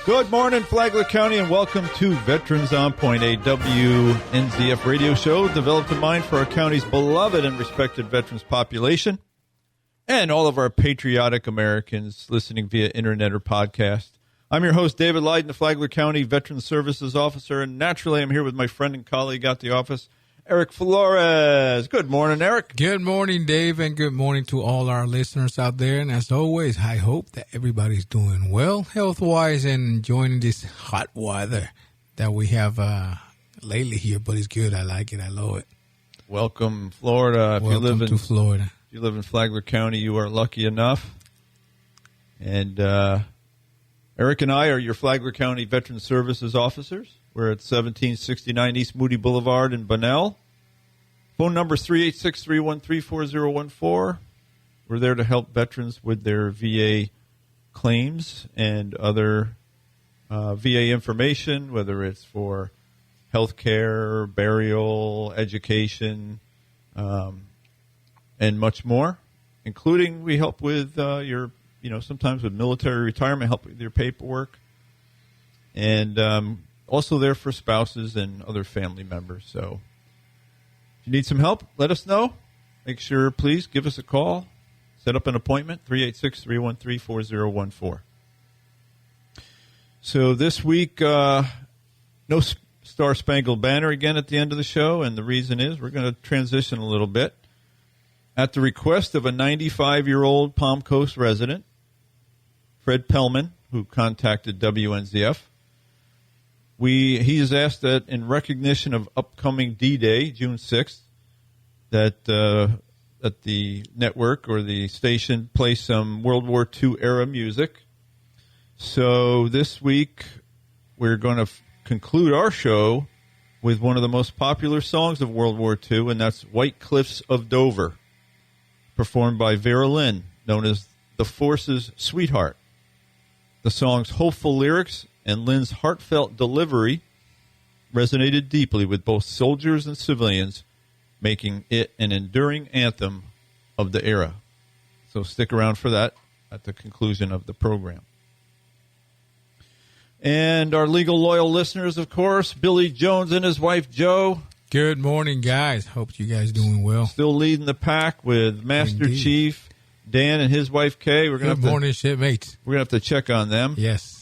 Good morning, Flagler County, and welcome to Veterans on Point, a WNZF radio show developed in mind for our county's beloved and respected veterans population and all of our patriotic Americans listening via internet or podcast. I'm your host, David Lyden, the Flagler County Veterans Services Officer, and naturally I'm here with my friend and colleague at the office, Eric Flores. Good morning, Eric. Good morning, Dave, and good morning to all our listeners out there. And as always, I hope that everybody's doing well health-wise and enjoying this hot weather that we have lately here. But it's good. I like it. I love it. Welcome, Florida. Welcome to Florida. If you live in Flagler County, you are lucky enough. And Eric and I are your Flagler County Veterans Services Officers. We're at 1769 East Moody Boulevard in Bunnell. Phone number is 386-313-4014. We're there to help veterans with their VA claims and other VA information, whether it's for health care, burial, education, and much more, including we help with sometimes with military retirement, help with your paperwork, and also there for spouses and other family members. So if you need some help, let us know. Make sure, please, give us a call. Set up an appointment, 386-313-4014. So this week, no Star Spangled Banner again at the end of the show, and the reason is we're going to transition a little bit. At the request of a 95-year-old Palm Coast resident, Fred Pellman, who contacted WNZF, he has asked that in recognition of upcoming D-Day, June 6th, that the network or the station play some World War II era music. So this week we're going to conclude our show with one of the most popular songs of World War II, and that's White Cliffs of Dover, performed by Vera Lynn, known as the Force's Sweetheart. The song's hopeful lyrics and Lynn's heartfelt delivery resonated deeply with both soldiers and civilians, making it an enduring anthem of the era. So stick around for that at the conclusion of the program. And our legal loyal listeners, of course, Billy Jones and his wife, Jo. Good morning, guys. Hope you guys doing well. Still leading the pack with Master Indeed. Chief Dan and his wife, Kay. Good morning, shipmates. We're going to have to check on them. Yes.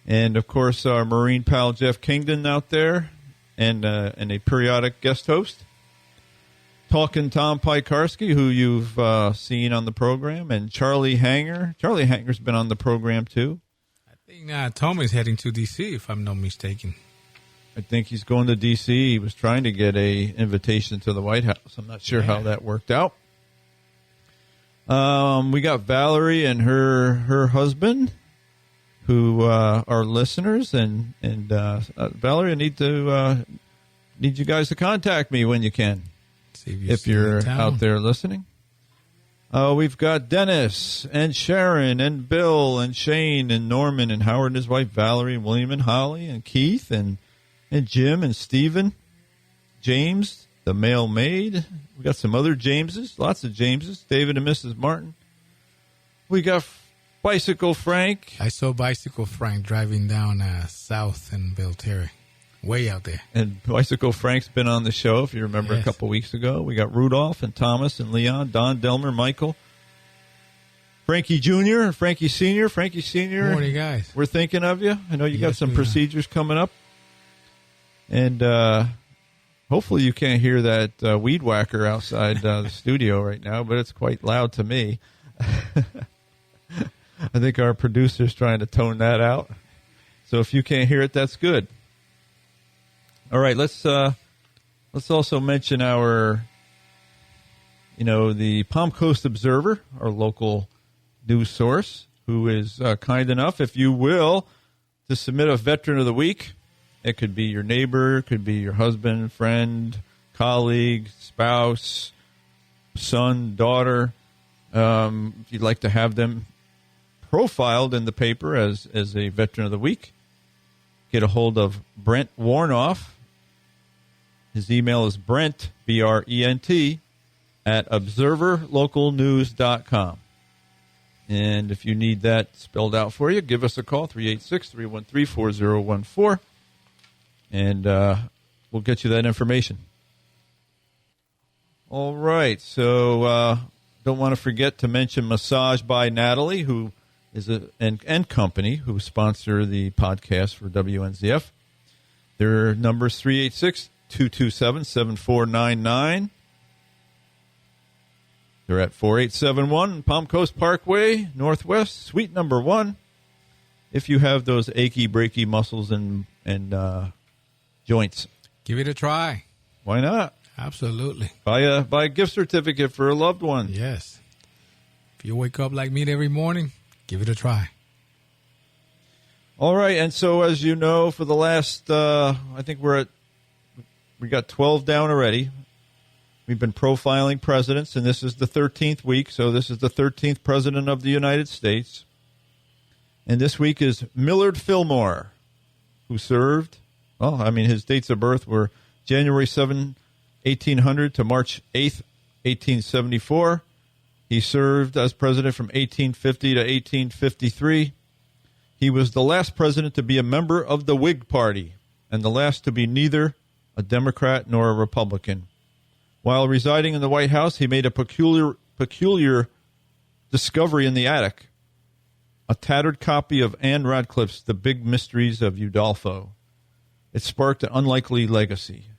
And, of course, our Marine pal, Jeff Kingdon, out there, and a periodic guest host. Talking Tom Pikarski, who you've seen on the program, and Charlie Hanger. Charlie Hanger's been on the program, too. I think Tom is heading to D.C., if I'm not mistaken. I think he's going to D.C. He was trying to get an invitation to the White House. I'm not sure how that worked out. We got Valerie and her husband, who are listeners, and Valerie, I need you guys to contact me when you can, if you're out there listening. We've got Dennis and Sharon and Bill and Shane and Norman and Howard and his wife Valerie and William and Holly and Keith and Jim and Stephen, James, the male maid. We got some other Jameses, lots of Jameses, David and Mrs. Martin. We got Bicycle Frank. I saw Bicycle Frank driving down south in Belterra, way out there. And Bicycle Frank's been on the show, if you remember, a couple weeks ago. We got Rudolph and Thomas and Leon, Don, Delmer, Michael, Frankie Jr. and Frankie Sr. Frankie Sr. Good morning, guys. We're thinking of you. I know you got some procedures coming up. And hopefully you can't hear that weed whacker outside the studio right now, but it's quite loud to me. I think our producer's trying to tone that out. So if you can't hear it, that's good. All right, let's also mention our, the Palm Coast Observer, our local news source, who is kind enough, if you will, to submit a Veteran of the Week. It could be your neighbor, it could be your husband, friend, colleague, spouse, son, daughter. If you'd like to have them profiled in the paper as a Veteran of the Week, get a hold of Brent Warnoff. His email is Brent, Brent, at observerlocalnews.com. And if you need that spelled out for you, give us a call, 386-313-4014, and we'll get you that information. All right, so don't want to forget to mention Massage by Natalie, who is and company who sponsor the podcast for WNZF. Their number is 386-227-7499. They're at 4871 Palm Coast Parkway, Northwest, Suite number 1. If you have those achy, breaky muscles and joints, give it a try. Why not? Absolutely. Buy a gift certificate for a loved one. Yes. If you wake up like me every morning, give it a try. All right, and so as you know, for the last, I think we got 12 down already. We've been profiling presidents, and this is the 13th week, so this is the 13th president of the United States. And this week is Millard Fillmore, who served, his dates of birth were January 7, 1800 to March 8, 1874. He served as president from 1850 to 1853. He was the last president to be a member of the Whig Party and the last to be neither a Democrat nor a Republican. While residing in the White House, he made a peculiar discovery in the attic, a tattered copy of Anne Radcliffe's The Big Mysteries of Udolpho. It sparked an unlikely legacy.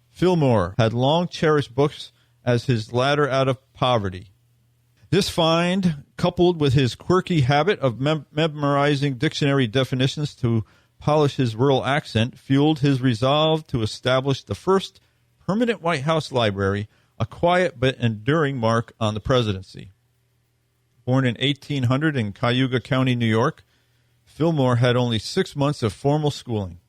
Fillmore had long cherished books as his ladder out of poverty. This find, coupled with his quirky habit of memorizing dictionary definitions to polish his rural accent, fueled his resolve to establish the first permanent White House library, a quiet but enduring mark on the presidency. Born in 1800 in Cayuga County, New York, Fillmore had only 6 months of formal schooling.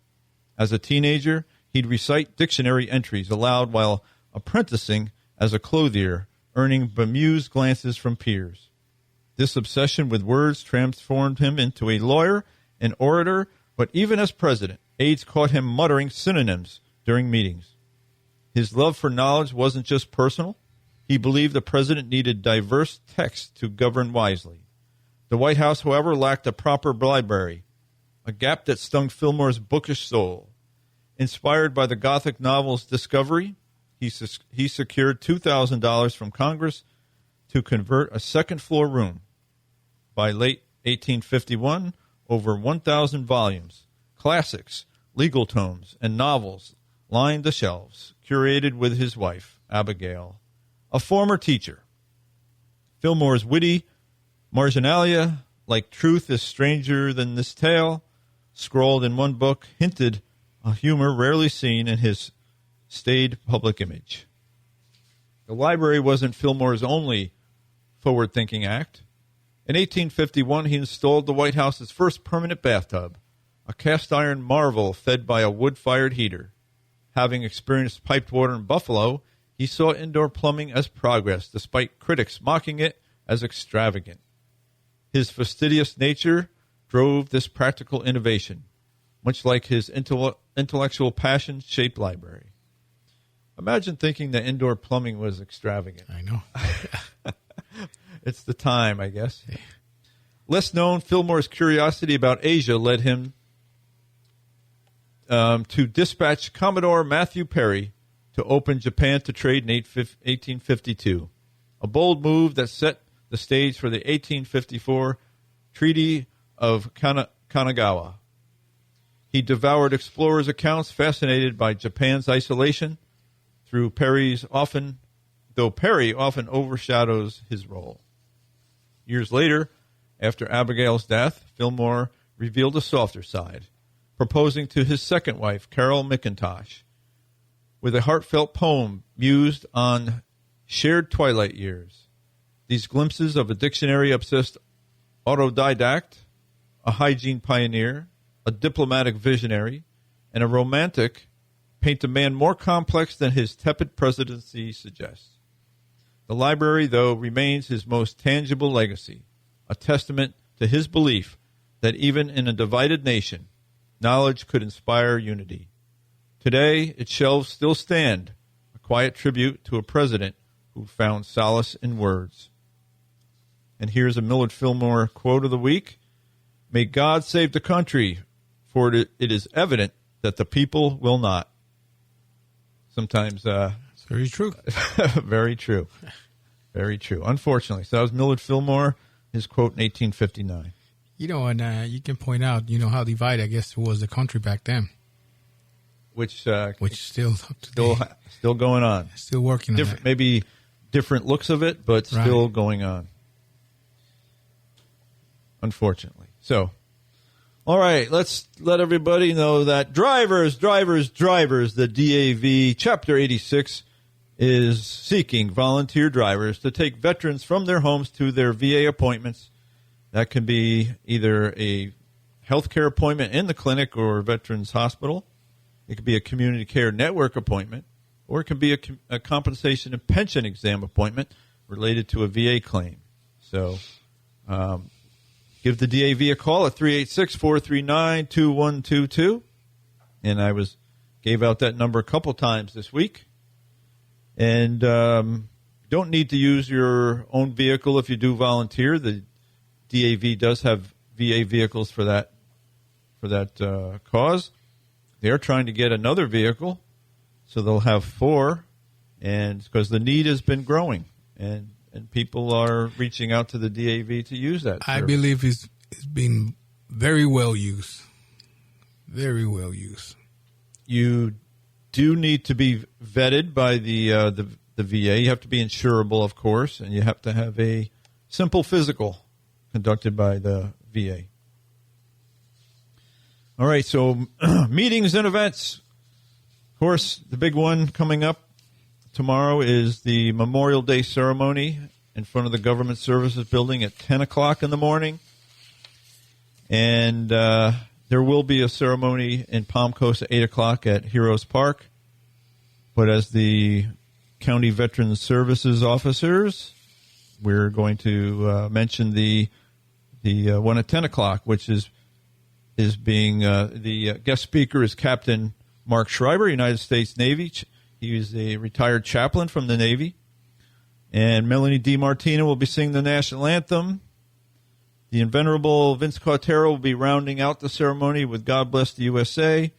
As a teenager, he'd recite dictionary entries aloud while apprenticing as a clothier, earning bemused glances from peers. This obsession with words transformed him into a lawyer, an orator, but even as president, aides caught him muttering synonyms during meetings. His love for knowledge wasn't just personal. He believed the president needed diverse texts to govern wisely. The White House, however, lacked a proper library, a gap that stung Fillmore's bookish soul. Inspired by the Gothic novel's discovery, he secured $2,000 from Congress to convert a second-floor room. By late 1851, over 1,000 volumes, classics, legal tomes, and novels lined the shelves, curated with his wife, Abigail, a former teacher. Fillmore's witty marginalia, like truth is stranger than this tale, scrawled in one book, hinted a humor rarely seen in his staid public image. The library wasn't Fillmore's only forward-thinking act. In 1851, he installed the White House's first permanent bathtub, a cast-iron marvel fed by a wood-fired heater. Having experienced piped water in Buffalo, he saw indoor plumbing as progress, despite critics mocking it as extravagant. His fastidious nature drove this practical innovation, much like his intellectual passion-shaped library. Imagine thinking that indoor plumbing was extravagant. I know. It's the time, I guess. Less known, Fillmore's curiosity about Asia led him to dispatch Commodore Matthew Perry to open Japan to trade in 1852, a bold move that set the stage for the 1854 Treaty of Kanagawa. He devoured explorers' accounts, fascinated by Japan's isolation, though Perry often overshadows his role. Years later, after Abigail's death, Fillmore revealed a softer side, proposing to his second wife, Carol McIntosh, with a heartfelt poem mused on shared twilight years. These glimpses of a dictionary-obsessed autodidact, a hygiene pioneer, a diplomatic visionary, and a romantic paint a man more complex than his tepid presidency suggests. The library, though, remains his most tangible legacy, a testament to his belief that even in a divided nation, knowledge could inspire unity. Today, its shelves still stand, a quiet tribute to a president who found solace in words. And here's a Millard Fillmore quote of the week. May God save the country, for it is evident that the people will not. Sometimes... It's very true. Very true. Very true. Unfortunately. So that was Millard Fillmore, his quote in 1859. You know, and you can point out, how divided, I guess, was the country back then. Which still up to date. Still going on. Still working on that. Maybe different looks of it, but still going on. Unfortunately. So, all right, let's let everybody know that drivers, the DAV Chapter 86 is seeking volunteer drivers to take veterans from their homes to their VA appointments. That can be either a healthcare appointment in the clinic or veterans hospital. It could be a community care network appointment, or it could be a compensation and pension exam appointment related to a VA claim. So give the DAV a call at 386-439-2122. And I gave out that number a couple times this week. And don't need to use your own vehicle if you do volunteer. The DAV does have VA vehicles for that cause. They're trying to get another vehicle, so they'll have 4, and because the need has been growing, and people are reaching out to the DAV to use that service. I believe it's been very well used. Very well used. You do need to be vetted by the VA. You have to be insurable, of course, and you have to have a simple physical conducted by the VA. All right, so meetings and events. Of course, the big one coming up tomorrow is the Memorial Day ceremony in front of the Government Services Building at 10 o'clock in the morning. And there will be a ceremony in Palm Coast at 8 o'clock at Heroes Park. But as the County Veterans Services officers, we're going to mention the one at 10 o'clock, which is being the guest speaker is Captain Mark Schreiber, United States Navy. He is a retired chaplain from the Navy. And Melanie DiMartino will be singing the national anthem. The invenerable Vince Cautero will be rounding out the ceremony with God Bless the USA.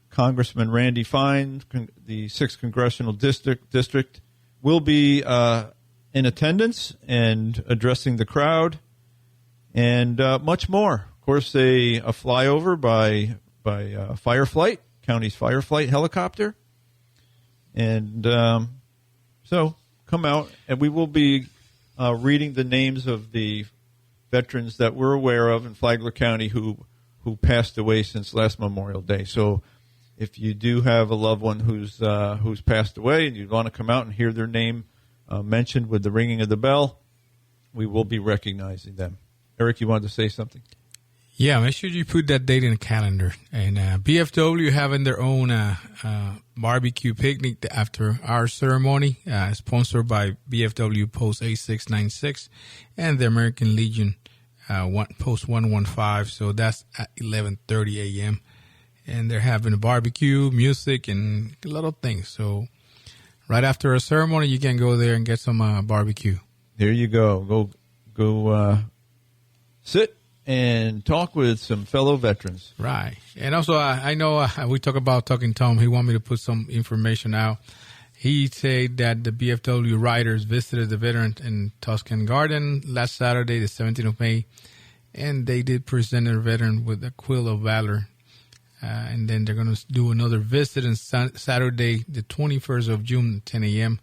Congressman Randy Fine, the 6th Congressional District, will be in attendance and addressing the crowd, and much more. Of course, a flyover by Fireflight, County's Fireflight helicopter. And so come out, and we will be reading the names of the veterans that we're aware of in Flagler County who passed away since last Memorial Day. So if you do have a loved one who's passed away and you want to come out and hear their name mentioned with the ringing of the bell, we will be recognizing them. Eric, you wanted to say something? Yeah, make sure you put that date in the calendar. And BFW having their own barbecue picnic after our ceremony, sponsored by BFW Post 8696 and the American Legion Post 115. So that's at 11:30 a.m. And they're having a barbecue, music, and a lot of things. So right after a ceremony, you can go there and get some barbecue. There you go. Go sit and talk with some fellow veterans. Right. And also, I know we talk about Talking Tom. He wanted me to put some information out. He said that the BFW riders visited the veteran in Tuscan Garden last Saturday, the 17th of May, and they did present their veteran with a Quill of Valor. And then they're going to do another visit on Saturday, the 21st of June, at 10 a.m.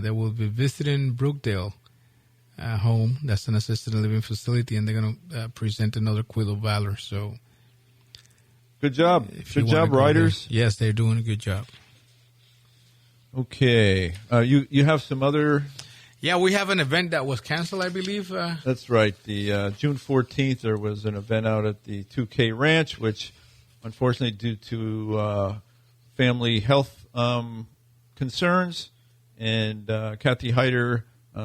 They will be visiting Brookdale home. That's an assisted living facility, and they're going to present another Quill of Valor. So, good job. Good job, riders. Yes, they're doing a good job. Okay. You have some other... Yeah, we have an event that was canceled, I believe. That's right. The June 14th, there was an event out at the 2K Ranch, which unfortunately, due to family health concerns and Kathy Heider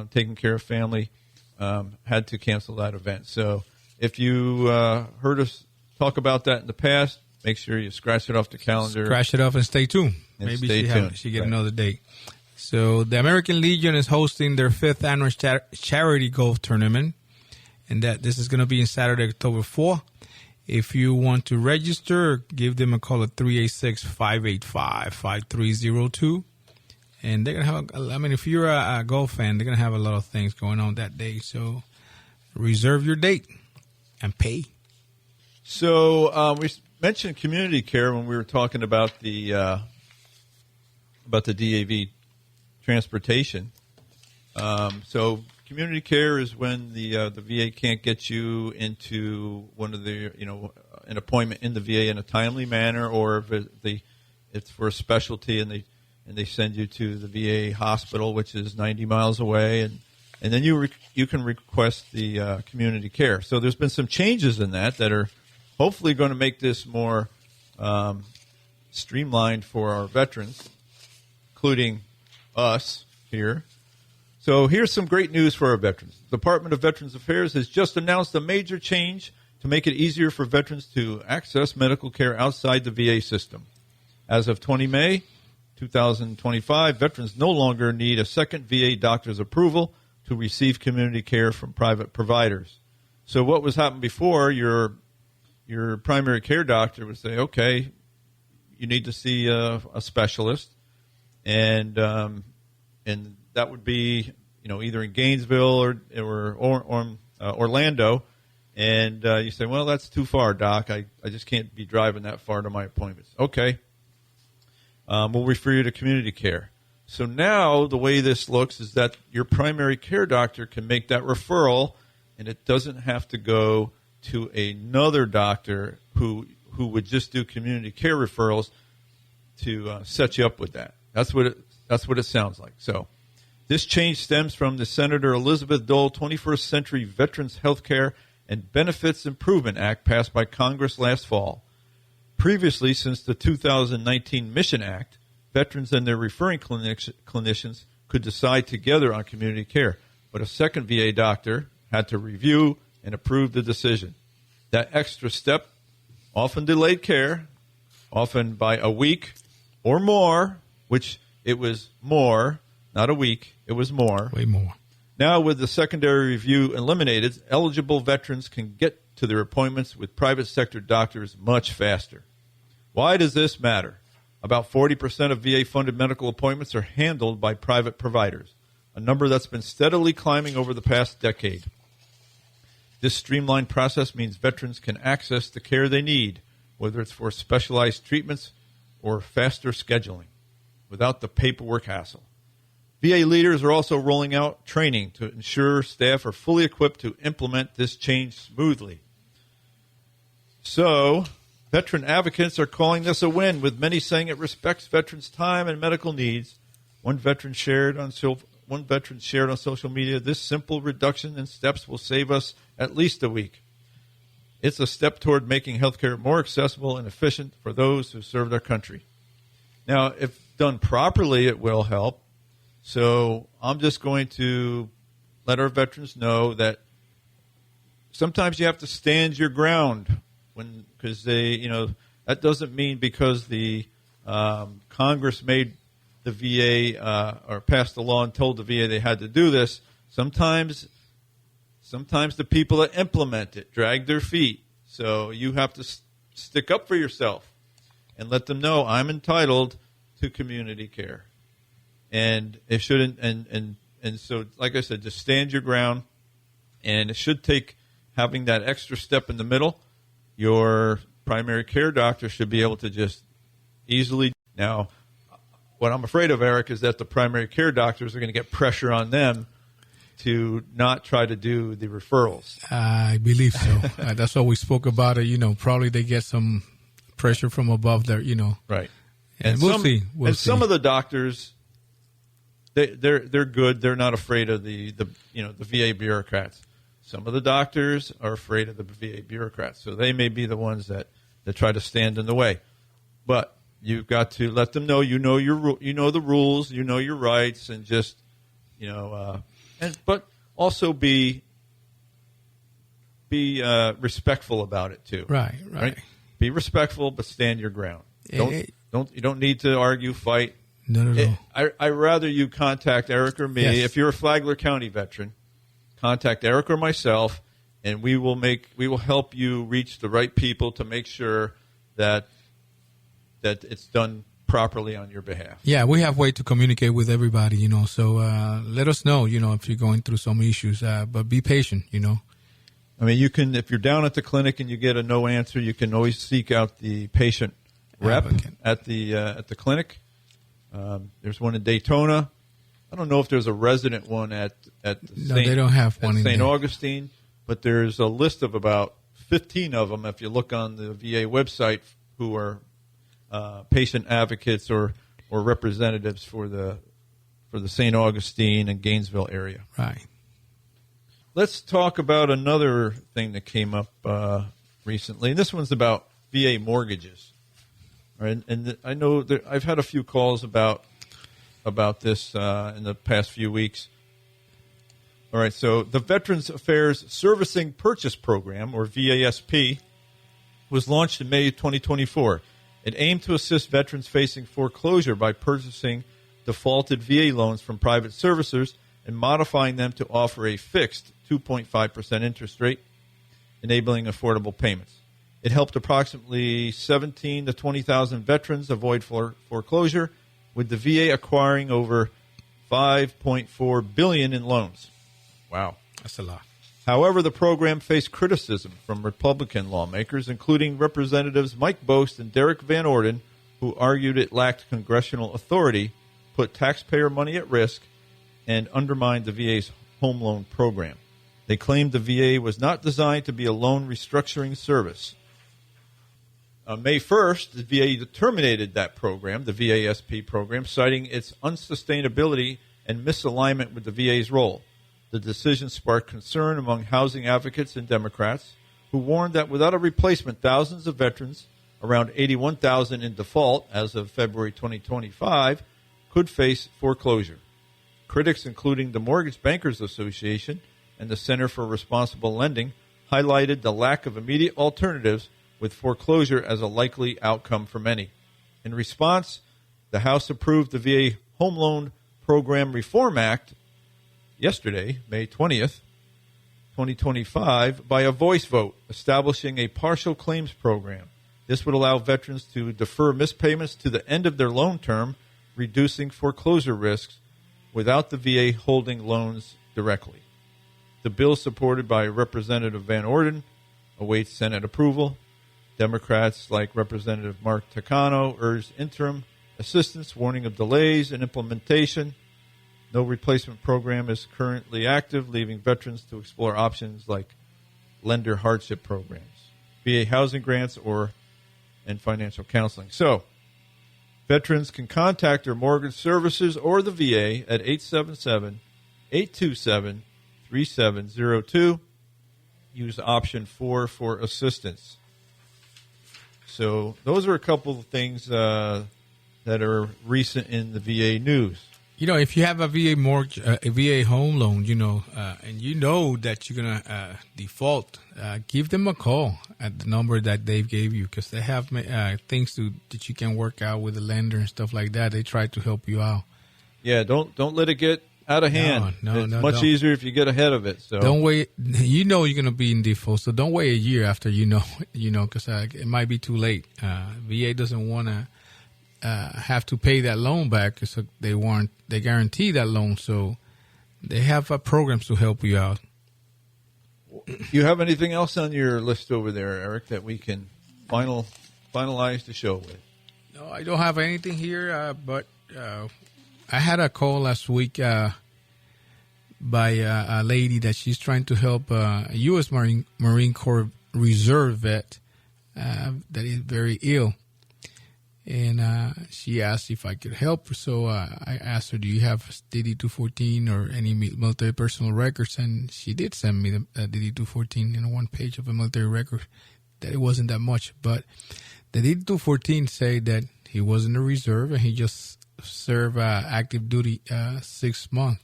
taking care of family, had to cancel that event. So if you heard us talk about that in the past, make sure you scratch it off the calendar. Scratch it off and stay tuned. And Maybe stay tuned. she get another date. So the American Legion is hosting their 5th annual charity golf tournament, and that this is going to be on Saturday, October 4th. If you want to register, give them a call at 386-585-5302. And they're going to have, if you're a golf fan, they're going to have a lot of things going on that day. So reserve your date and pay. So we mentioned community care when we were talking about the DAV transportation. So community care is when the VA can't get you into one of the an appointment in the VA in a timely manner, or if it's for a specialty and they send you to the VA hospital, which is 90 miles away, and then you can request the community care. So there's been some changes in that are hopefully going to make this more streamlined for our veterans, including us here. So here's some great news for our veterans. The Department of Veterans Affairs has just announced a major change to make it easier for veterans to access medical care outside the VA system. As of 20 May 2025, veterans no longer need a second VA doctor's approval to receive community care from private providers. So what was happening before, your primary care doctor would say, okay, you need to see a specialist, and that would be either in Gainesville or Orlando, and you say, well, that's too far, Doc. I just can't be driving that far to my appointments. Okay. We'll refer you to community care. So now the way this looks is that your primary care doctor can make that referral, and it doesn't have to go to another doctor who would just do community care referrals to set you up with that. That's what it sounds like. So this change stems from the Senator Elizabeth Dole 21st Century Veterans Healthcare and Benefits Improvement Act passed by Congress last fall. Previously, since the 2019 Mission Act, veterans and their referring clinicians could decide together on community care, but a second VA doctor had to review and approve the decision. That extra step often delayed care, often by a week or more, which it was more, not a week, it was more. Way more. Now, with the secondary review eliminated, eligible veterans can get to their appointments with private sector doctors much faster. Why does this matter? About 40% of VA-funded medical appointments are handled by private providers, a number that's been steadily climbing over the past decade. This streamlined process means veterans can access the care they need, whether it's for specialized treatments or faster scheduling, without the paperwork hassle. VA leaders are also rolling out training to ensure staff are fully equipped to implement this change smoothly. So, veteran advocates are calling this a win, with many saying it respects veterans' time and medical needs. One veteran shared on social media, this simple reduction in steps will save us at least a week. It's a step toward making healthcare more accessible and efficient for those who serve their country. Now, if done properly, it will help. So I'm just going to let our veterans know that sometimes you have to stand your ground because that doesn't mean because the Congress made the VA or passed the law and told the VA they had to do this. Sometimes the people that implement it drag their feet. So you have to stick up for yourself and let them know I'm entitled to community care. And it shouldn't, and so, like I said, just stand your ground. And it should take having that extra step in the middle. Your primary care doctor should be able to just easily. Now, what I'm afraid of, Eric, is that the primary care doctors are going to get pressure on them to not try to do the referrals. I believe so. That's what we spoke about it. Probably they get some pressure from above there. Right. And we'll see. Some of the doctors. They're good. They're not afraid of the VA bureaucrats. Some of the doctors are afraid of the VA bureaucrats, so they may be the ones that try to stand in the way. But you've got to let them know you know the rules, you know your rights, and just but also be respectful about it too. Right. Be respectful, but stand your ground. You don't need to argue, fight. Not at all. I'd rather you contact Eric or me. Yes. If you're a Flagler County veteran, contact Eric or myself, and we will help you reach the right people to make sure that it's done properly on your behalf. Yeah, we have way to communicate with everybody, so let us know, if you're going through some issues, but be patient, I mean, you can, if you're down at the clinic and you get a no answer, you can always seek out the patient rep at the clinic. There's one in Daytona. I don't know if there's a resident one at they don't have one in St. Augustine, but there's a list of about 15 of them if you look on the VA website who are patient advocates or representatives for the St. Augustine and Gainesville area. Right. Let's talk about another thing that came up recently. This one's about VA mortgages. All right, and I know that I've had a few calls about this in the past few weeks. All right, so the Veterans Affairs Servicing Purchase Program, or VASP, was launched in May 2024. It aimed to assist veterans facing foreclosure by purchasing defaulted VA loans from private servicers and modifying them to offer a fixed 2.5% interest rate, enabling affordable payments. It helped approximately 17,000 to 20,000 veterans avoid foreclosure, with the VA acquiring over $5.4 billion in loans. Wow. That's a lot. However, the program faced criticism from Republican lawmakers, including Representatives Mike Bost and Derek Van Orden, who argued it lacked congressional authority, put taxpayer money at risk, and undermined the VA's home loan program. They claimed the VA was not designed to be a loan restructuring service. On May 1st, the VA terminated that program, the VASP program, citing its unsustainability and misalignment with the VA's role. The decision sparked concern among housing advocates and Democrats, who warned that without a replacement, thousands of veterans, around 81,000 in default as of February 2025, could face foreclosure. Critics, including the Mortgage Bankers Association and the Center for Responsible Lending, highlighted the lack of immediate alternatives, with foreclosure as a likely outcome for many. In response, the House approved the VA Home Loan Program Reform Act yesterday, May 20th, 2025, by a voice vote, establishing a partial claims program. This would allow veterans to defer missed payments to the end of their loan term, reducing foreclosure risks without the VA holding loans directly. The bill, supported by Representative Van Orden, awaits Senate approval. Democrats like Representative Mark Takano urged interim assistance, warning of delays in implementation. No replacement program is currently active, leaving veterans to explore options like lender hardship programs, VA housing grants, and financial counseling. So, veterans can contact their mortgage services or the VA at 877-827-3702. Use option 4 for assistance. So those are a couple of things that are recent in the VA news. If you have a VA mortgage, a VA home loan, and you know that you're going to default, give them a call at the number that they gave you, because they have things that you can work out with the lender and stuff like that. They try to help you out. Yeah, don't let it get out of hand. No, it's much easier if you get ahead of it. So don't wait. You're going to be in default, so don't wait a year after because it might be too late. VA doesn't want to have to pay that loan back, so they guarantee that loan, so they have programs to help you out. You have anything else on your list over there, Eric, that we can finalize the show with? No, I don't have anything here, but I had a call last week by a lady that she's trying to help a U.S. Marine Corps Reserve vet that is very ill. And she asked if I could help her. So I asked her, do you have DD-214 or any military personal records? And she did send me the DD-214 in one page of a military record. That it wasn't that much. But the DD-214 said that he was in the reserve and he just served active duty 6 months,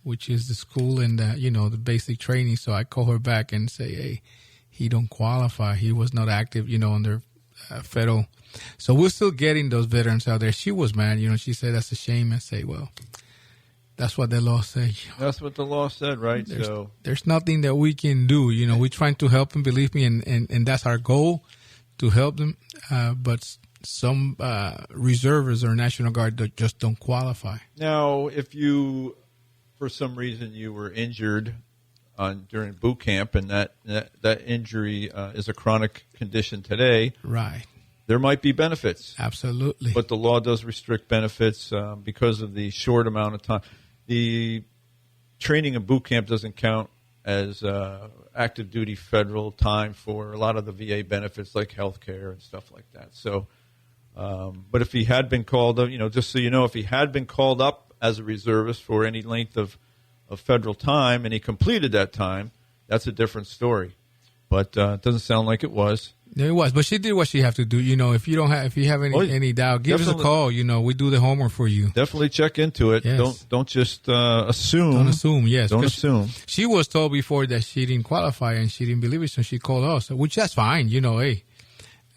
which is the school and, the basic training. So I call her back and say, hey, he don't qualify. He was not active, under federal. So we're still getting those veterans out there. She was mad. She said that's a shame. I say, well, that's what the law says. That's what the law said, right? There's nothing that we can do. We're trying to help them, believe me, and that's our goal, to help them. But some reservists or National Guard that just don't qualify. Now, if you, for some reason, you were injured during boot camp, and that injury is a chronic condition today, right? There might be benefits. Absolutely. But the law does restrict benefits because of the short amount of time. The training in boot camp doesn't count as active duty federal time for a lot of the VA benefits like health care and stuff like that. So, but if he had been called up, just so you know, if he had been called up as a reservist for any length of federal time and he completed that time, that's a different story. But it doesn't sound like it was. It was, but she did what she have to do. If you have any doubt, give us a call. We do the homework for you. Definitely check into it. Yes. Don't just assume. Don't assume. Yes. Don't assume. She was told before that she didn't qualify and she didn't believe it, so she called us, which that's fine. Hey,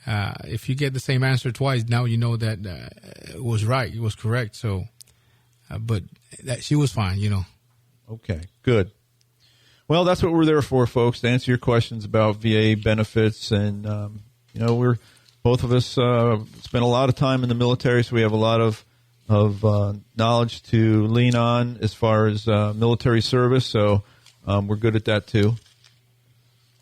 if you get the same answer twice, now you know that it was right. It was correct. So, but that she was fine. Okay. Good. Well, that's what we're there for, folks, to answer your questions about VA benefits. And, we're both of us spent a lot of time in the military, so we have a lot of knowledge to lean on as far as military service. So we're good at that, too.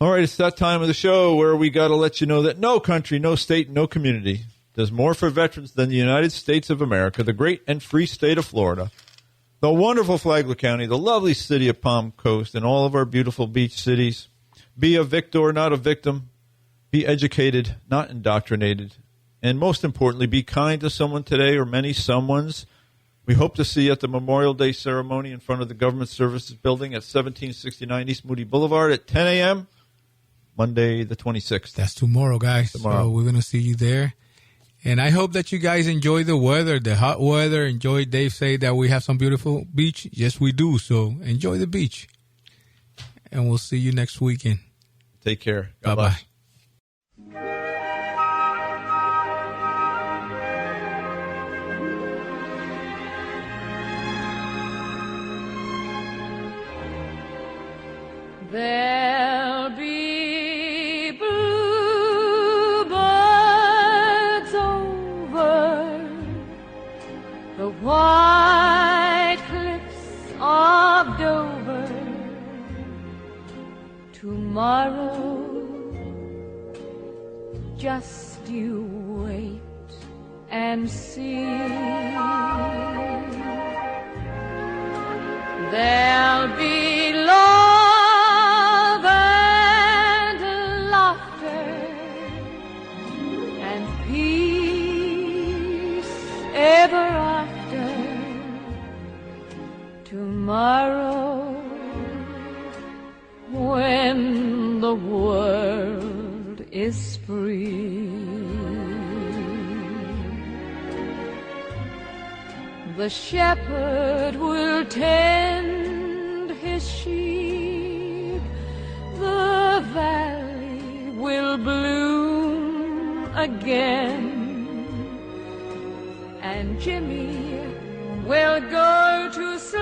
All right, it's that time of the show where we got to let you know that no country, no state, no community does more for veterans than the United States of America, the great and free state of Florida. The wonderful Flagler County, the lovely city of Palm Coast, and all of our beautiful beach cities. Be a victor, not a victim. Be educated, not indoctrinated. And most importantly, be kind to someone today or many someones. We hope to see you at the Memorial Day ceremony in front of the Government Services Building at 1769 East Moody Boulevard at 10 a.m., Monday the 26th. That's tomorrow, guys. Tomorrow. So we're going to see you there. And I hope that you guys enjoy the weather, the hot weather. Enjoy. Dave say that we have some beautiful beach. Yes, we do. So enjoy the beach. And we'll see you next weekend. Take care. Bye-bye. There'll be bluebirds over the white cliffs of Dover. Tomorrow, just you wait and see. There'll be love and laughter and peace ever after. Tomorrow, when the world is free. The shepherd will tend his sheep, the valley will bloom again, and Jimmy will go to sleep.